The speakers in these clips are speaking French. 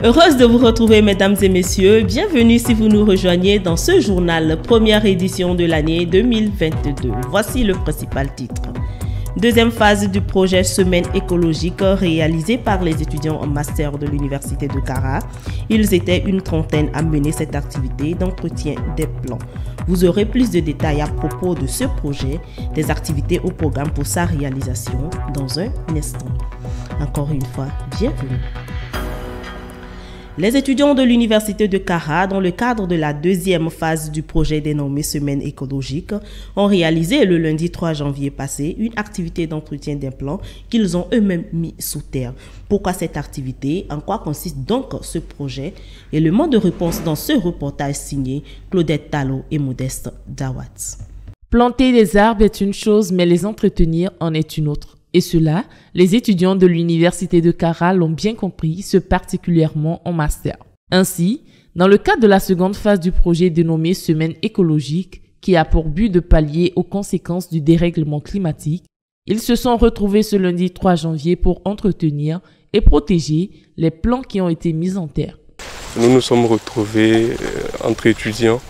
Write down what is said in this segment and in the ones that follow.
Heureuse de vous retrouver, mesdames et messieurs. Bienvenue si vous nous rejoignez dans ce journal, première édition de l'année 2022. Voici le principal titre. Deuxième phase du projet Semaine écologique réalisé par les étudiants en master de l'Université de Kara. Ils étaient une trentaine à mener cette activité d'entretien des plans. Vous aurez plus de détails à propos de ce projet, des activités au programme pour sa réalisation dans un instant. Encore une fois, bienvenue. Les étudiants de l'Université de Kara, dans le cadre de la deuxième phase du projet dénommé Semaine écologique, ont réalisé le lundi 3 janvier passé une activité d'entretien des plans qu'ils ont eux-mêmes mis sous terre. Pourquoi cette activité? En quoi consiste donc ce projet? Élément de réponse dans ce reportage signé Claudette Talot et Modeste Dawat. Planter des arbres est une chose, mais les entretenir en est une autre. Et cela, les étudiants de l'Université de Kara l'ont bien compris, ce particulièrement en master. Ainsi, dans le cadre de la seconde phase du projet dénommé Semaine écologique, qui a pour but de pallier aux conséquences du dérèglement climatique, ils se sont retrouvés ce lundi 3 janvier pour entretenir et protéger les plants qui ont été mis en terre. Nous nous sommes retrouvés entre étudiants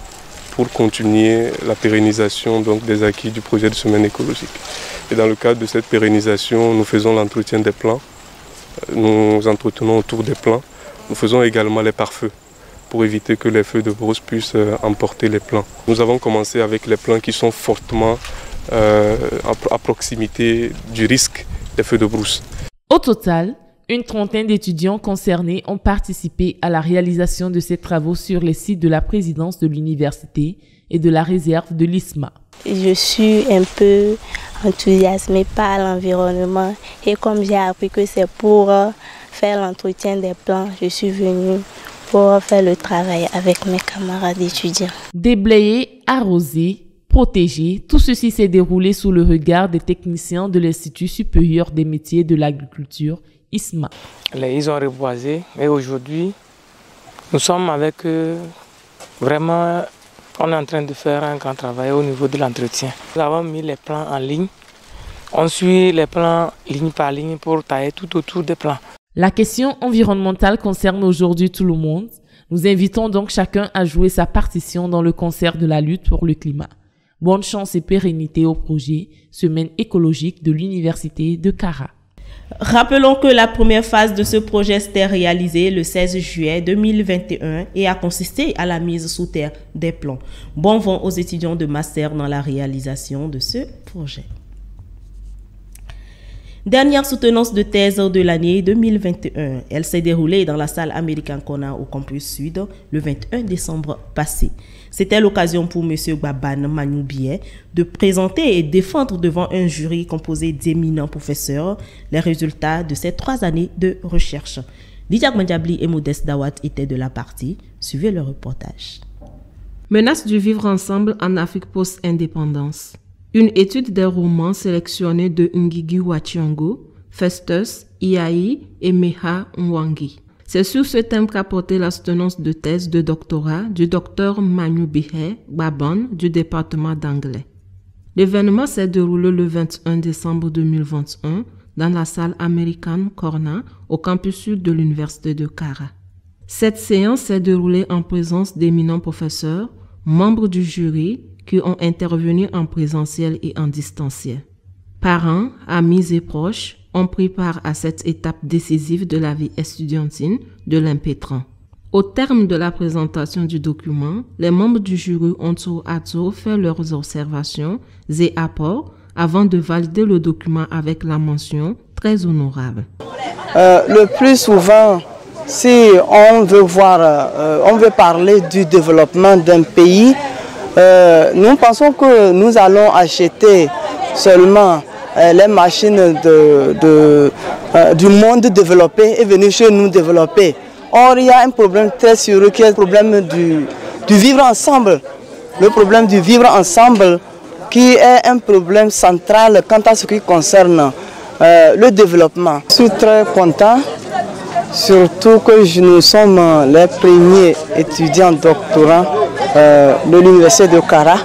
pour continuer la pérennisation des acquis du projet de Semaine écologique. Et dans le cadre de cette pérennisation, nous faisons l'entretien des plants, nous entretenons autour des plants, nous faisons également les pare-feux pour éviter que les feux de brousse puissent emporter les plants. Nous avons commencé avec les plants qui sont fortement à proximité du risque des feux de brousse. Au total, une trentaine d'étudiants concernés ont participé à la réalisation de ces travaux sur les sites de la présidence de l'université et de la réserve de l'ISMA. Je suis un peu enthousiasmée par l'environnement et comme j'ai appris que c'est pour faire l'entretien des plants, je suis venue pour faire le travail avec mes camarades étudiants. Déblayer, arroser, protéger, tout ceci s'est déroulé sous le regard des techniciens de l'Institut supérieur des métiers de l'agriculture, ISMA. Ils ont reboisé et aujourd'hui, nous sommes avec eux. Vraiment, on est en train de faire un grand travail au niveau de l'entretien. Nous avons mis les plants en ligne. On suit les plants ligne par ligne pour tailler tout autour des plants. La question environnementale concerne aujourd'hui tout le monde. Nous invitons donc chacun à jouer sa partition dans le concert de la lutte pour le climat. Bonne chance et pérennité au projet Semaine écologique de l'Université de Kara. Rappelons que la première phase de ce projet s'était réalisée le 16 juillet 2021 et a consisté à la mise sous terre des plants. Bon vent aux étudiants de master dans la réalisation de ce projet. Dernière soutenance de thèse de l'année 2021. Elle s'est déroulée dans la salle American Corner au campus Sud le 21 décembre passé. C'était l'occasion pour M. Baban Manoubié de présenter et défendre devant un jury composé d'éminents professeurs les résultats de ces 3 années de recherche. Didiak Mandjabli et Modeste Dawat étaient de la partie. Suivez le reportage. Menace du vivre ensemble en Afrique post-indépendance. Une étude des romans sélectionnés de Ngigi Wachiongo, Festus, Iai et Meha Nwangi. C'est sur ce thème qu'a porté la soutenance de thèse de doctorat du docteur Manoubié Baban du département d'anglais. L'événement s'est déroulé le 21 décembre 2021 dans la salle American Corner au campus sud de l'Université de Kara. Cette séance s'est déroulée en présence d'éminents professeurs, membres du jury, qui ont intervenu en présentiel et en distanciel. Parents, amis et proches ont pris part à cette étape décisive de la vie estudiantine de l'impétrant. Au terme de la présentation du document, les membres du jury ont tour à tour fait leurs observations et apports avant de valider le document avec la mention « très honorable ». Le plus souvent, si on veut parler du développement d'un pays, nous pensons que nous allons acheter seulement les machines du monde développé et venir chez nous développer. Or, il y a un problème très sérieux qui est le problème du vivre ensemble. Le problème du vivre ensemble qui est un problème central quant à ce qui concerne le développement. Je suis très content, surtout que nous sommes les premiers étudiants doctorants de l'Université de Kara.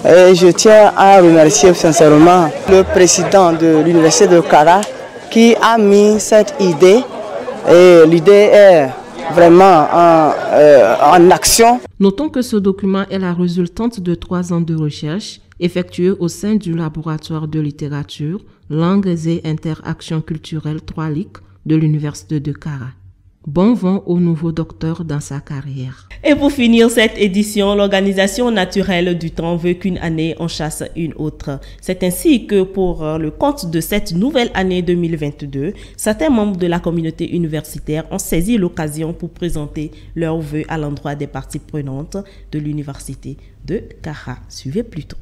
Et je tiens à remercier sincèrement le président de l'Université de Kara qui a mis cette idée. Et l'idée est vraiment en action. Notons que ce document est la résultante de 3 ans de recherche effectuée au sein du laboratoire de littérature, langues et interactions culturelles 3LIC de l'Université de Kara. Bon vent au nouveau docteur dans sa carrière. Et pour finir cette édition, l'organisation naturelle du temps veut qu'une année en chasse une autre. C'est ainsi que pour le compte de cette nouvelle année 2022, certains membres de la communauté universitaire ont saisi l'occasion pour présenter leurs vœux à l'endroit des parties prenantes de l'université de Kara. Suivez plutôt.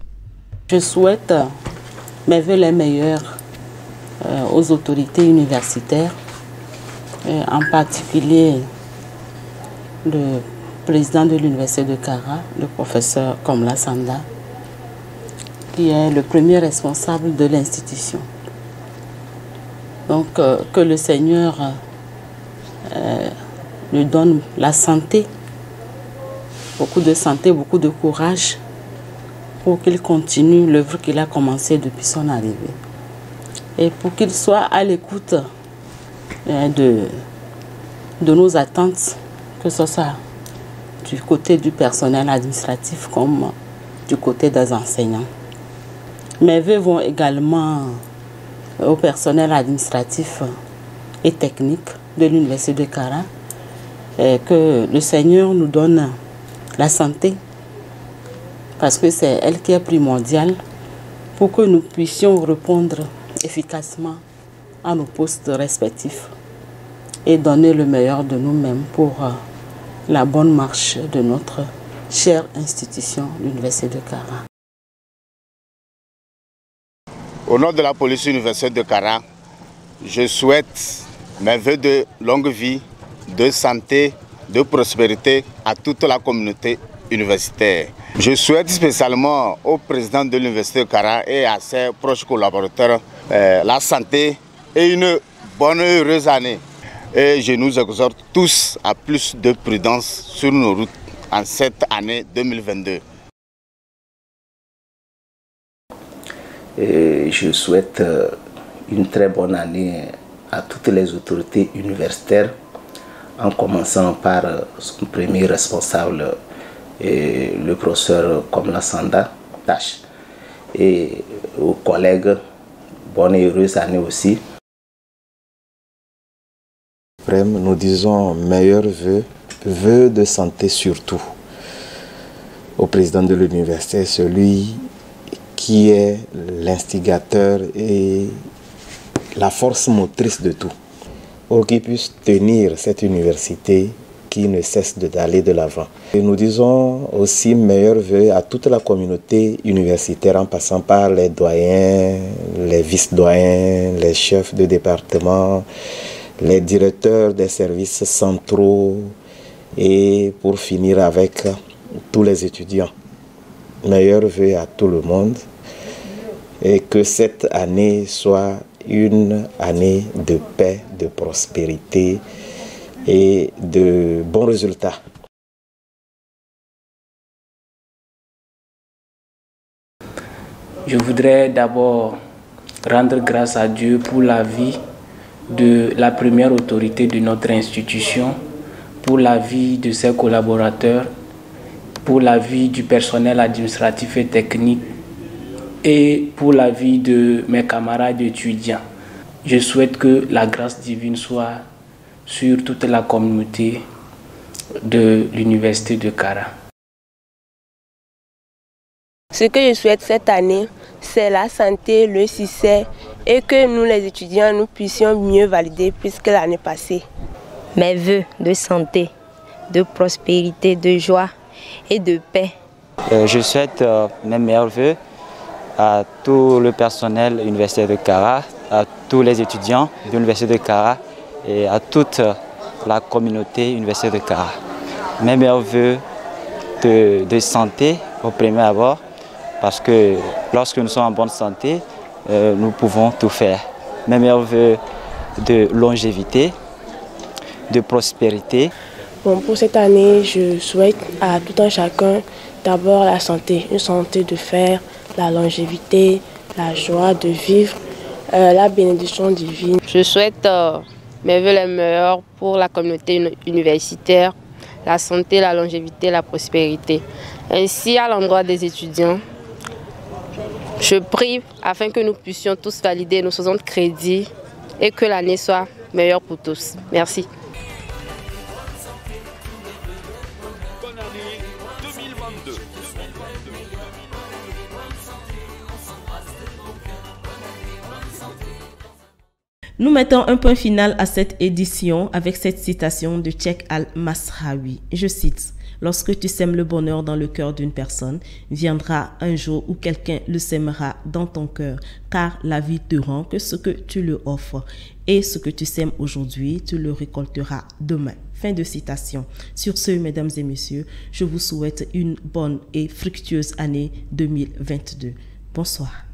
Je souhaite mes vœux les meilleurs aux autorités universitaires, en particulier le président de l'université de Kara, le professeur Komla Sanda, qui est le premier responsable de l'institution. Donc que le Seigneur lui donne la santé, beaucoup de courage, pour qu'il continue l'œuvre qu'il a commencée depuis son arrivée. Et pour qu'il soit à l'écoute de nos attentes, que ce soit du côté du personnel administratif comme du côté des enseignants. Mes vœux vont également au personnel administratif et technique de l'université de Kara, et que le Seigneur nous donne la santé, parce que c'est elle qui est primordiale pour que nous puissions répondre efficacement à nos postes respectifs et donner le meilleur de nous-mêmes pour la bonne marche de notre chère institution, l'Université de Kara. Au nom de la police universitaire de Kara, je souhaite mes vœux de longue vie, de santé, de prospérité à toute la communauté universitaire. Je souhaite spécialement au président de l'Université de Kara et à ses proches collaborateurs la santé et une bonne et heureuse année. Et je nous exhorte tous à plus de prudence sur nos routes en cette année 2022. Et je souhaite une très bonne année à toutes les autorités universitaires, en commençant par son premier responsable, le professeur Komla Sanda Tash, et aux collègues, bonne et heureuse année aussi. Nous disons meilleurs vœux de santé surtout au président de l'université, celui qui est l'instigateur et la force motrice de tout, pour qu'il puisse tenir cette université qui ne cesse d'aller de l'avant. Et nous disons aussi meilleurs vœux à toute la communauté universitaire, en passant par les doyens, les vice-doyens, les chefs de département, les directeurs des services centraux, et pour finir avec tous les étudiants. Meilleurs vœux à tout le monde, et que cette année soit une année de paix, de prospérité et de bons résultats. Je voudrais d'abord rendre grâce à Dieu pour la vie de la première autorité de notre institution, pour la vie de ses collaborateurs, pour la vie du personnel administratif et technique et pour la vie de mes camarades étudiants. Je souhaite que la grâce divine soit sur toute la communauté de l'Université de Kara. Ce que je souhaite cette année, c'est la santé, le succès et que nous les étudiants, nous puissions mieux valider plus que l'année passée. Mes vœux de santé, de prospérité, de joie et de paix. Je souhaite mes meilleurs vœux à tout le personnel universitaire de Kara, à tous les étudiants de l'Université de Kara et à toute la communauté universitaire de Kara. Mes meilleurs vœux de santé au premier abord, parce que lorsque nous sommes en bonne santé, nous pouvons tout faire. Mes meilleurs vœux de longévité, de prospérité. Bon, pour cette année, je souhaite à tout un chacun d'abord la santé, une santé de fer, la longévité, la joie de vivre, la bénédiction divine. Je souhaite mes vœux les meilleurs pour la communauté universitaire, la santé, la longévité, la prospérité. Ainsi, à l'endroit des étudiants, je prie afin que nous puissions tous valider nos 60 crédits et que l'année soit meilleure pour tous. Merci. Nous mettons un point final à cette édition avec cette citation de Cheikh Al-Masraoui. Je cite: « Lorsque tu sèmes le bonheur dans le cœur d'une personne, viendra un jour où quelqu'un le sèmera dans ton cœur, car la vie te rend que ce que tu lui offres. Et ce que tu sèmes aujourd'hui, tu le récolteras demain. » Fin de citation. Sur ce, mesdames et messieurs, je vous souhaite une bonne et fructueuse année 2022. Bonsoir.